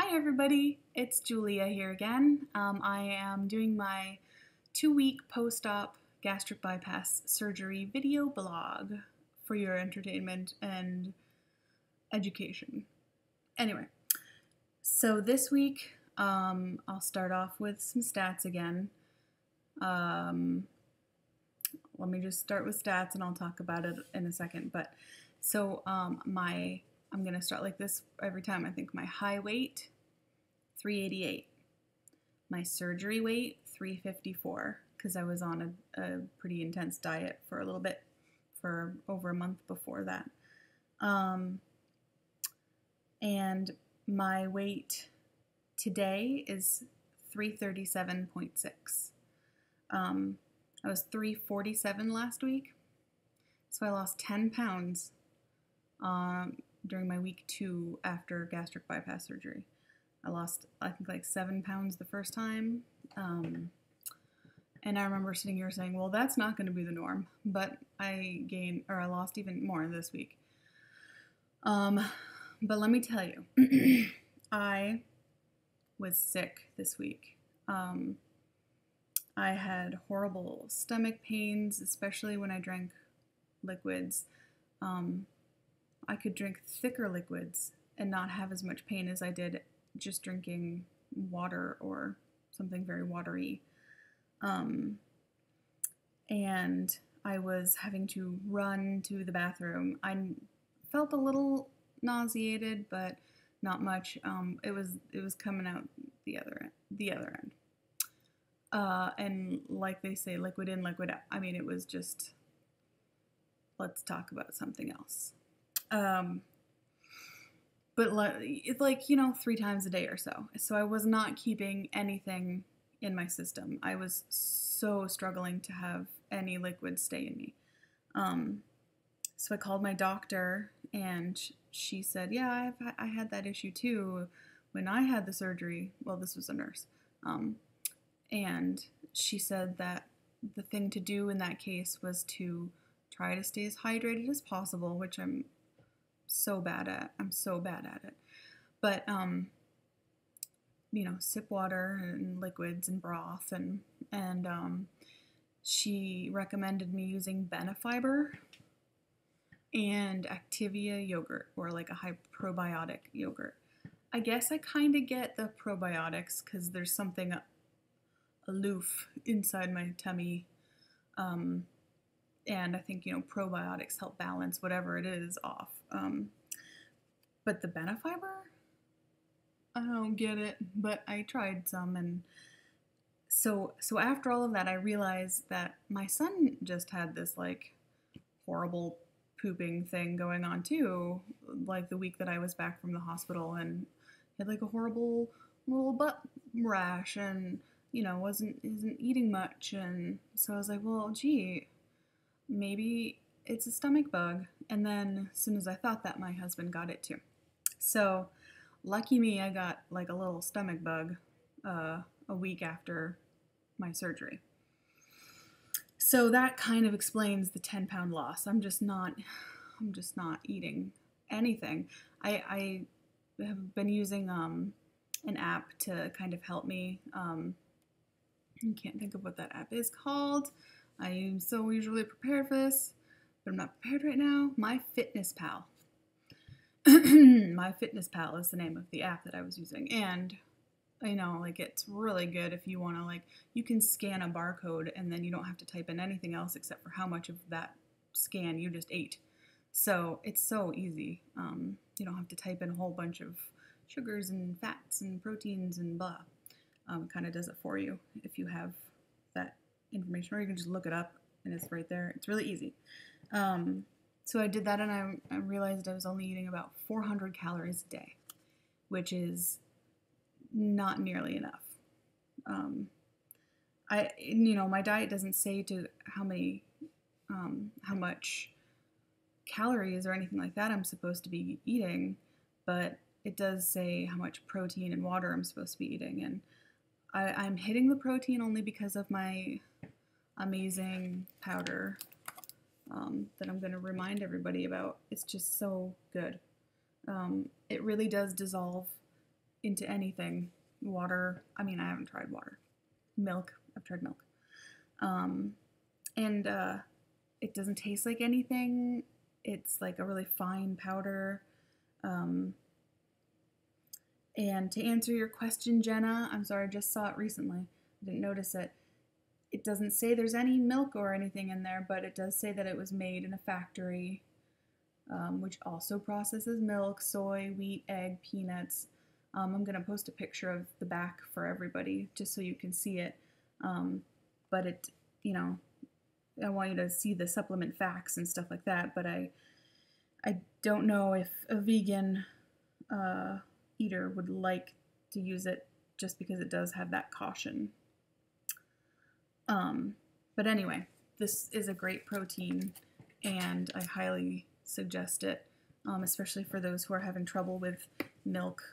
Hi everybody, it's Julia here again. I am doing my 2-week post-op gastric bypass surgery video blog for your entertainment and education. Anyway, so this week I'll start off with some stats again. Let me just start with stats and I'll talk about it in a second. But so I'm going to start like this every time. I think my high weight, 388. My surgery weight, 354, because I was on a pretty intense diet for a little bit, for over a month before that. And my weight today is 337.6. I was 347 last week, so I lost 10 pounds during my week 2 after gastric bypass surgery. I lost, I think, like 7 pounds the first time. And I remember sitting here saying, well, that's not going to be the norm. But I lost even more this week. But let me tell you, I was sick this week. I had horrible stomach pains, especially when I drank liquids. I could drink thicker liquids and not have as much pain as I did just drinking water or something very watery. And I was having to run to the bathroom. I felt a little nauseated, but not much. It was coming out the other end. And like they say, liquid in, liquid out. I mean, it was just, let's talk about something else. But it's like, 3 times a day or so. So I was not keeping anything in my system. I was so struggling to have any liquid stay in me. So I called my doctor and she said, yeah, I had that issue too when I had the surgery. Well, this was a nurse. And she said that the thing to do in that case was to try to stay as hydrated as possible, which I'm so bad at. I'm so bad at it. But, sip water and liquids and broth. And she recommended me using Benefiber and Activia yogurt, or like a high probiotic yogurt. I guess I kind of get the probiotics because there's something aloof inside my tummy. And I think, probiotics help balance whatever it is off. But the Benefiber, I don't get it, but I tried some. And so after all of that, I realized that my son just had this like horrible pooping thing going on too, like the week that I was back from the hospital, and he had like a horrible little butt rash and, isn't eating much. And so I was like, well, gee, maybe it's a stomach bug. And then as soon as I thought that, my husband got it too. So lucky me, I got like a little stomach bug a week after my surgery. So that kind of explains the 10-pound loss. I'm just not eating anything. I have been using an app to kind of help me. I can't think of what that app is called. I am so usually prepared for this, but I'm not prepared right now. MyFitnessPal. MyFitnessPal is the name of the app that I was using. And, it's really good if you want to, you can scan a barcode and then you don't have to type in anything else except for how much of that scan you just ate. So it's so easy. You don't have to type in a whole bunch of sugars and fats and proteins and blah. It kind of does it for you if you have that information, or you can just look it up and it's right there. It's really easy. So I did that, and I realized I was only eating about 400 calories a day, which is not nearly enough. My diet doesn't say to how much calories or anything like that I'm supposed to be eating, but it does say how much protein and water I'm supposed to be eating. And I'm hitting the protein only because of my amazing powder that I'm going to remind everybody about. It's just so good. It really does dissolve into anything. Water, I mean, I haven't tried water. Milk, I've tried milk. And it doesn't taste like anything. It's like a really fine powder. And to answer your question, Jenna, I'm sorry, I just saw it recently. I didn't notice it. It doesn't say there's any milk or anything in there, but it does say that it was made in a factory, which also processes milk, soy, wheat, egg, peanuts. I'm going to post a picture of the back for everybody just so you can see it. But it, you know, I want you to see the supplement facts and stuff like that, but I don't know if a vegan eater would like to use it just because it does have that caution. But anyway, this is a great protein and I highly suggest it, especially for those who are having trouble with milk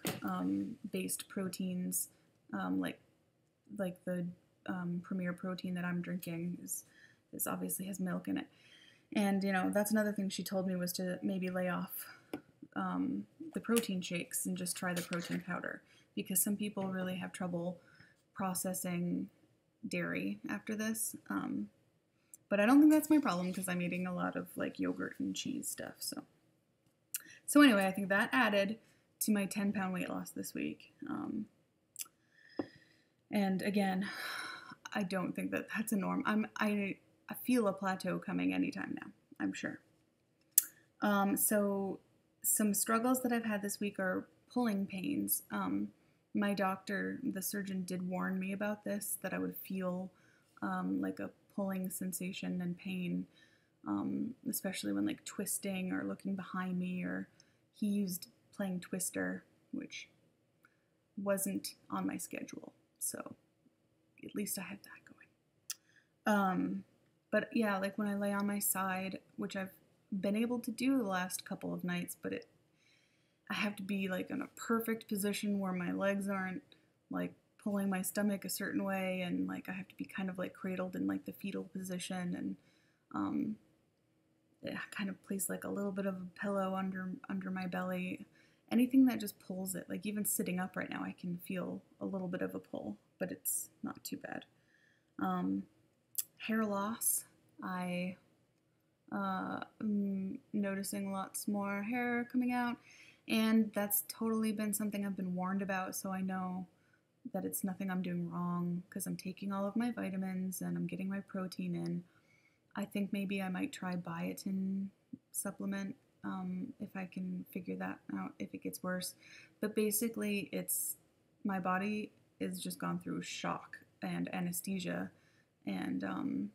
based proteins, like the Premier protein that I'm drinking is obviously has milk in it. And, you know, that's another thing she told me was to maybe lay off the protein shakes and just try the protein powder, because some people really have trouble processing dairy after this. But I don't think that's my problem because I'm eating a lot of like yogurt and cheese stuff. So anyway, I think that added to my 10-pound weight loss this week. And again, I don't think that that's a norm. I feel a plateau coming anytime now, I'm sure. So some struggles that I've had this week are pulling pains. My doctor, the surgeon, did warn me about this, that I would feel like a pulling sensation and pain, especially when like twisting or looking behind me, or he used playing Twister, which wasn't on my schedule. So at least I had that going. But yeah, like when I lay on my side, which I've been able to do the last couple of nights, but I have to be like in a perfect position where my legs aren't like pulling my stomach a certain way, and like I have to be kind of like cradled in like the fetal position, and I kind of place like a little bit of a pillow under my belly. Anything that just pulls it, like even sitting up right now, I can feel a little bit of a pull, but it's not too bad. Hair loss, I'm noticing lots more hair coming out, and that's totally been something I've been warned about, so I know that it's nothing I'm doing wrong because I'm taking all of my vitamins and I'm getting my protein in. I think maybe I might try biotin supplement if I can figure that out, if it gets worse. But basically, my body is just gone through shock and anesthesia, and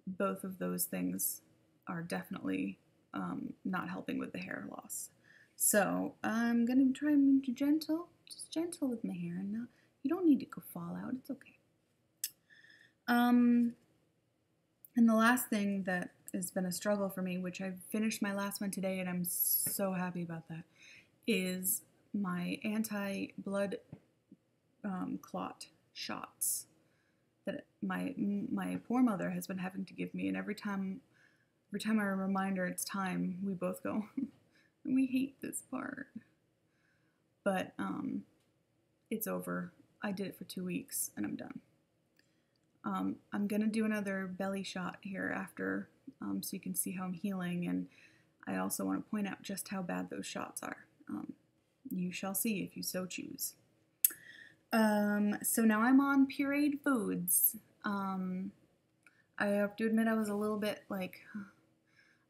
both of those things are definitely not helping with the hair loss. So I'm going to try and be gentle, just gentle with my hair. And you don't need to go fall out. It's okay. And the last thing that has been a struggle for me, which I finished my last one today, and I'm so happy about that, is my anti-blood clot shots that my poor mother has been having to give me. And every time I remind her it's time, we both go, we hate this part. But it's over. I did it for 2 weeks, and I'm done. I'm going to do another belly shot here after, so you can see how I'm healing, and I also want to point out just how bad those shots are. You shall see if you so choose. So now I'm on pureed foods. I have to admit I was a little bit like,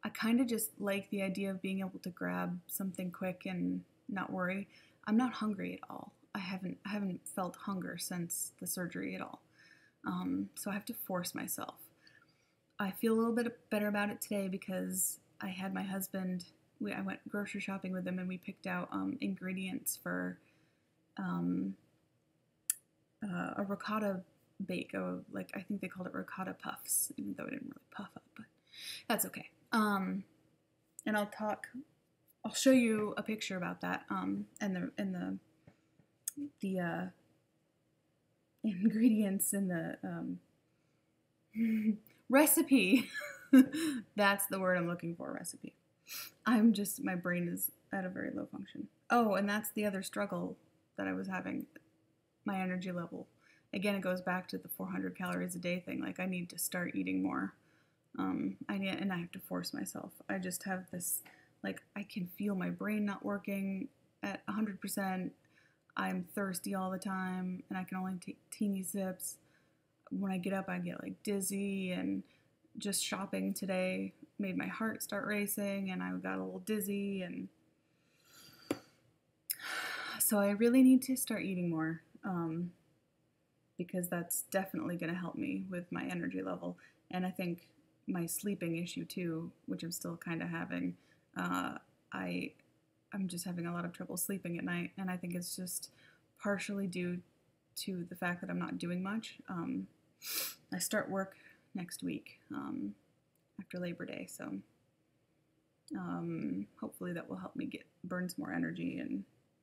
I kind of just like the idea of being able to grab something quick and not worry. I'm not hungry at all. I haven't felt hunger since the surgery at all. So I have to force myself. I feel a little bit better about it today because I had my husband, I went grocery shopping with him, and we picked out ingredients for a ricotta bake. Like I think they called it Ricotta Puffs, even though it didn't really puff up, but that's okay. And I'll show you a picture about that, and the ingredients in the recipe. That's the word I'm looking for, recipe. My brain is at a very low function. Oh, and that's the other struggle that I was having my energy level. Again, it goes back to the 400 calories a day thing. Like, I need to start eating more. And I have to force myself. I just have this, like, I can feel my brain not working at 100%. I'm thirsty all the time, and I can only take teeny sips. When I get up, I get like dizzy, and just shopping today made my heart start racing, and I got a little dizzy, and so I really need to start eating more, because that's definitely going to help me with my energy level. And I think my sleeping issue too, which I'm still kind of having, I'm just having a lot of trouble sleeping at night, and I think it's just partially due to the fact that I'm not doing much. I start work next week, after Labor Day, so hopefully that will help me burn some more energy,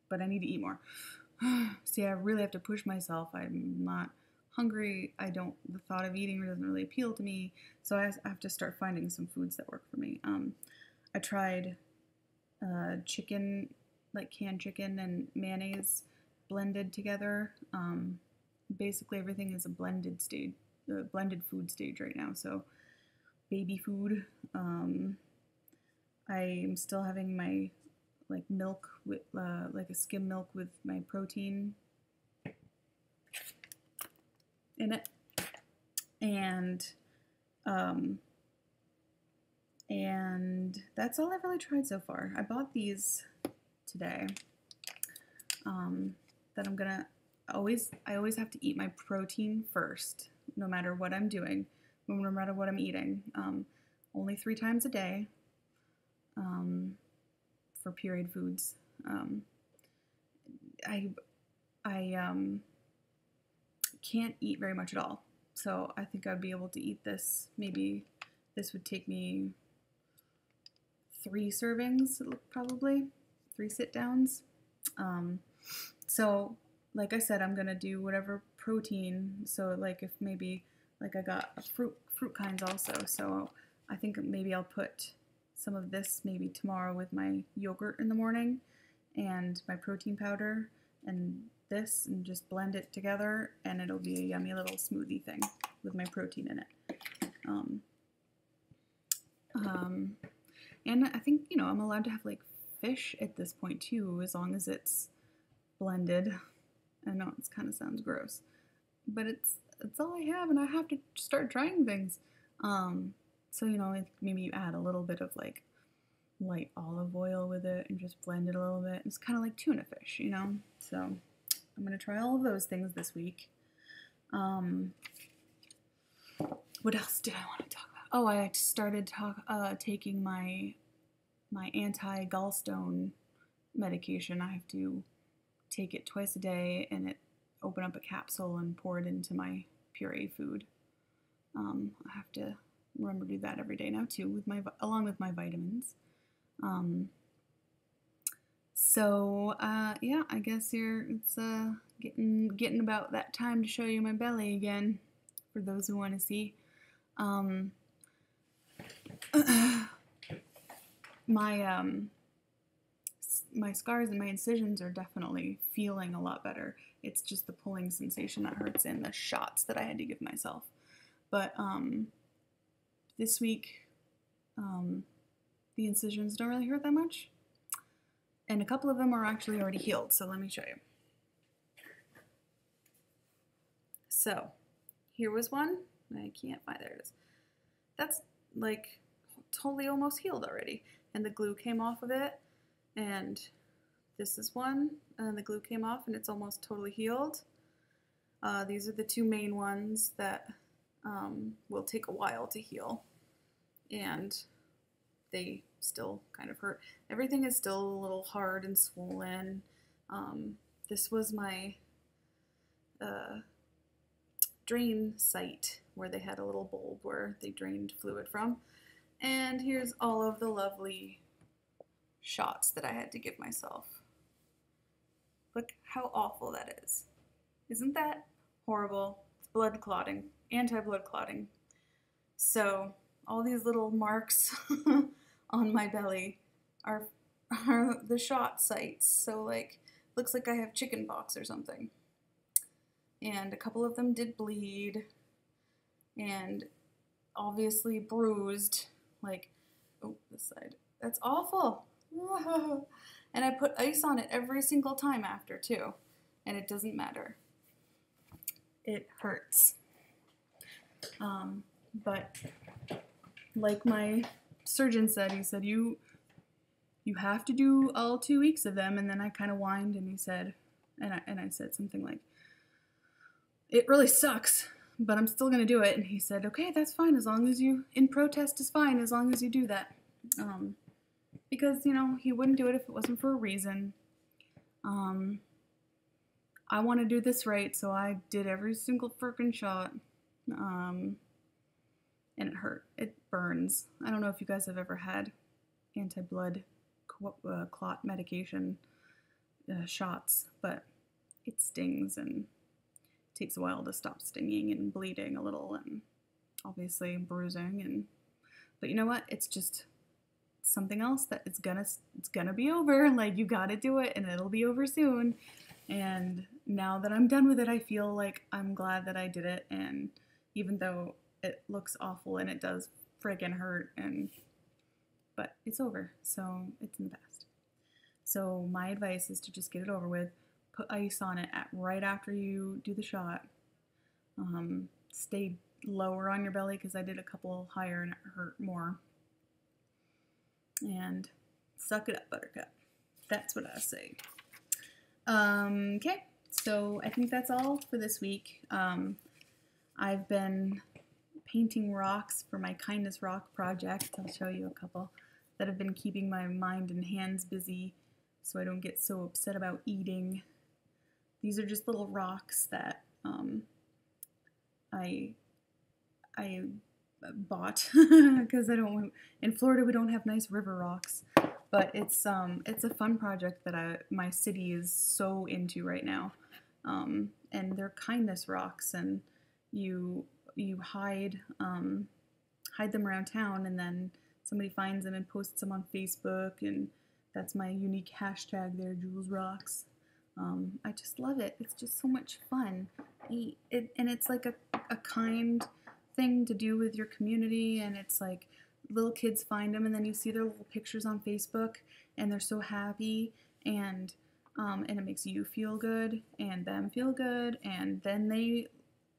but I need to eat more. See, I really have to push myself. I'm not hungry. The thought of eating doesn't really appeal to me, so I have to start finding some foods that work for me. I tried chicken, like canned chicken and mayonnaise blended together. Basically everything is a blended food stage right now, so baby food. I'm still having my milk with like a skim milk with my protein in it, and that's all I've really tried so far. I bought these today, that I always have to eat my protein first, no matter what I'm doing, no matter what I'm eating. Only 3 times a day, for pureed foods. I can't eat very much at all, so I think I'd be able to eat this. Maybe this would take me 3 servings, probably 3 sit-downs. So like I said, I'm gonna do whatever protein. So like if maybe I got fruit kinds also. So I think maybe I'll put some of this maybe tomorrow with my yogurt in the morning and my protein powder and this, and just blend it together, and it'll be a yummy little smoothie thing with my protein in it. And I think, I'm allowed to have like fish at this point too, as long as it's blended. I know it kind of sounds gross, but it's all I have, and I have to start trying things. So maybe you add a little bit of like light olive oil with it and just blend it a little bit. It's kind of like tuna fish, So I'm gonna try all of those things this week. What else did I want to talk about? Oh, I started taking my anti-gallstone medication. I have to take it twice a day, and open up a capsule and pour it into my Puree food. I have to remember to do that every day now too, along with my vitamins. Yeah, I guess it's getting about that time to show you my belly again, for those who want to see. My scars and my incisions are definitely feeling a lot better. It's just the pulling sensation that hurts and the shots that I had to give myself. But this week, the incisions don't really hurt that much. And a couple of them are actually already healed, so let me show you. So, here was one. I can't find, there it is. That's like totally almost healed already. And the glue came off of it. And this is one, and the glue came off, and it's almost totally healed. These are the 2 main ones that will take a while to heal, and they still kind of hurt. Everything is still a little hard and swollen. This was my drain site where they had a little bulb where they drained fluid from. And here's all of the lovely shots that I had to give myself. Look how awful that is. Isn't that horrible? It's blood clotting, anti-blood clotting. So all these little marks on my belly are the shot sites. So like looks like I have chicken pox or something. And a couple of them did bleed, and obviously bruised, like, oh, this side. That's awful. And I put ice on it every single time after, too, and it doesn't matter. It hurts. But like my surgeon said, he said, you have to do all 2 weeks of them. And then I kind of whined, and he said, and I said something like, it really sucks, but I'm still going to do it. And he said, okay, that's fine, as long as you, in protest is fine, as long as you do that. Because, you know, he wouldn't do it if it wasn't for a reason. I want to do this right, so I did every single frickin' shot. And it hurt. It burns. I don't know if you guys have ever had anti-blood clot medication shots, but it stings and it takes a while to stop stinging and bleeding a little, and obviously bruising. But you know what? It's just something else that it's gonna be over. Like, you gotta do it, and it'll be over soon. And now that I'm done with it, I feel like I'm glad that I did it. And even though it looks awful and it does friggin' hurt, but it's over, so it's in the past. So my advice is to just get it over with. Put ice on it right after you do the shot. Stay lower on your belly, because I did a couple higher and it hurt more. And suck it up, buttercup. That's what I say. Okay, so I think that's all for this week. I've been painting rocks for my Kindness Rock project. I'll show you a couple that have been keeping my mind and hands busy so I don't get so upset about eating. These are just little rocks that I bought because in Florida we don't have nice river rocks. But it's a fun project that my city is so into right now, and they're kindness rocks, and you hide them around town, and then somebody finds them and posts them on Facebook, and that's my unique hashtag there, Jules Rocks. I just love it. It's just so much fun, and it's like a kind thing to do with your community, and it's like, little kids find them, and then you see their little pictures on Facebook, and they're so happy, and it makes you feel good, and them feel good, and then they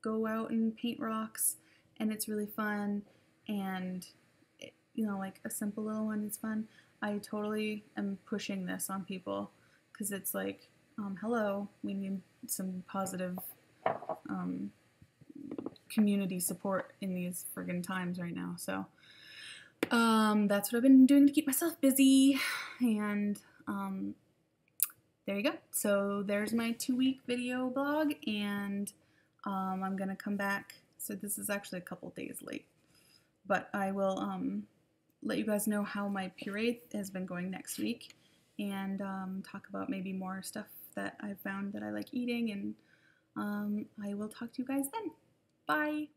go out and paint rocks, and it's really fun, and you know, like a simple little one is fun. I totally am pushing this on people, because it's like, hello, we need some positive community support in these friggin' times right now, so that's what I've been doing to keep myself busy, and there you go. So there's my 2-week video blog, and I'm gonna come back. So this is actually a couple days late, but I will let you guys know how my Puree has been going next week, and talk about maybe more stuff that I've found that I like eating, and I will talk to you guys then. Bye!